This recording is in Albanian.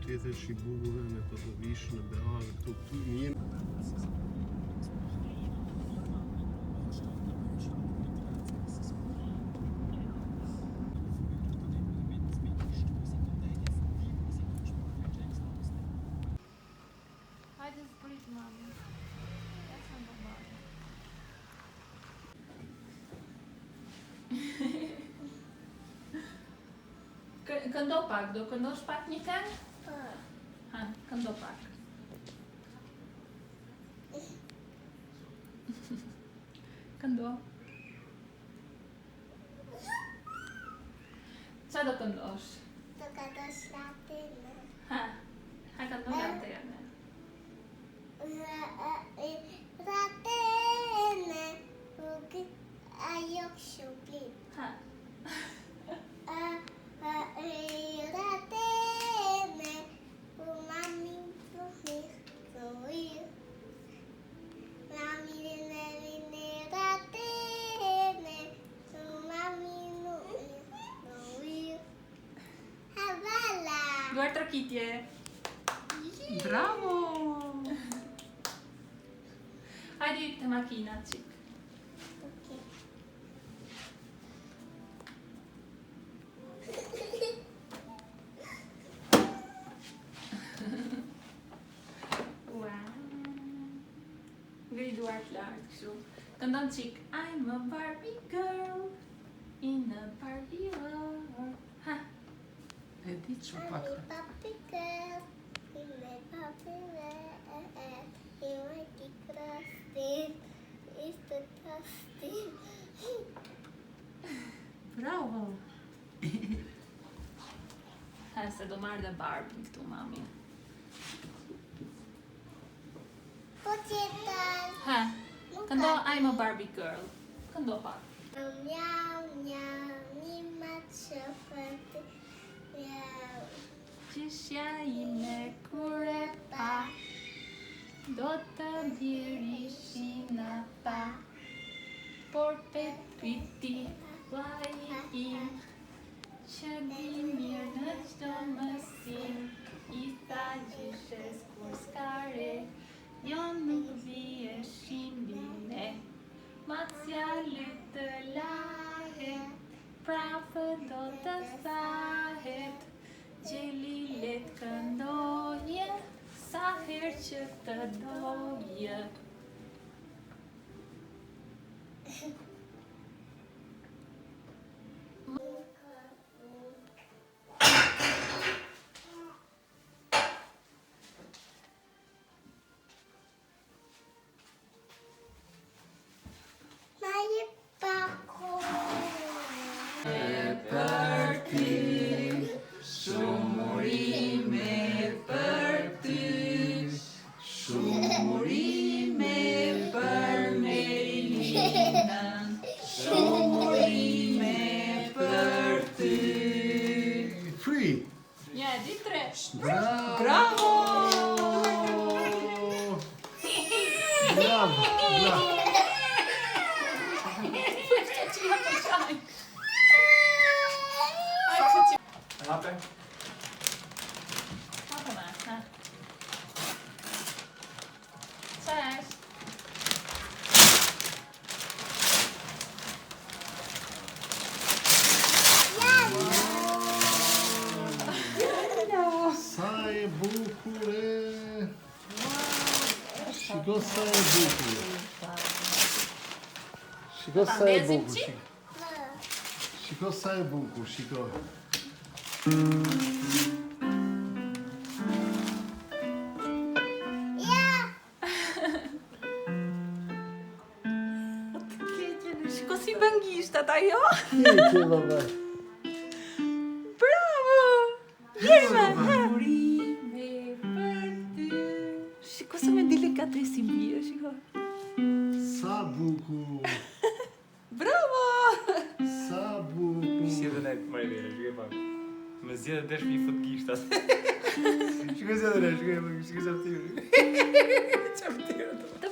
tjetër që i bukurve me këto vishë në bearë, këtu mirë. Hajde zbrit mami. Ecë në babare. Këndo pak, do këndosh pak një këngë? Po. Ha, këndo pak. Këndo. Qa do këndosh? Do këndosh latine. Ha, këndo latine. Latine, ajo këshublit. Ha. Latine, mami përmir, mami vine latine, mami nuir. Havala! Duar trokitje. Bravo! Hajde të makina, qik. Ngri duart lartë kështu. Këndon qik. I'm a Barbie girl in a Barbie world. Ha. E di që pak të. Papi girl, ime papi girl, ime ti krastin, ishte krastin. Bravo! Ha, se do marrë dhe Barbie këtu, mami. Po qëtër. Ha. Këndo I'm a Barbie girl. Këndo pak. Mjau, mjau, një matë shëpët, mjau. Qëshja ime kur e pa, do të birishin ata. Por Petriti, vlaji im, që di mirë në qdo mësim, i tha gjyshes kur s'kare, jo nuk vije shimbine, macja lytë lahet, prafë do të thahet, gjeli let këndoje, sa her që të doje. Ma je pako. Për ty, shumë urime për ty, shumë urime për Melinën, shumë urime për ty. Free! Ja, di tre. Bravo! Bravo! Bravo! Bravo! Hape? Hape me, ha. Qa është? Sa e bukur e! Shiko sa e bukur. Shiko sa e Mbezim bukur. qik? Shiko sa e bukur, shiko. Shiko si bëngishtat ajo? Kje, baba. Bravo! Jeme! Urime për ty. Shiko se me delikatesi bie, shiko. Sa bukur. Bravo! Sa bukur. Si dhe ne të marrë vere, shkoj pak. Me zjedhe desh mi fut gishtat. Shkoj zjedhe ne, shkoj se të tjurë. Qa për tjurë?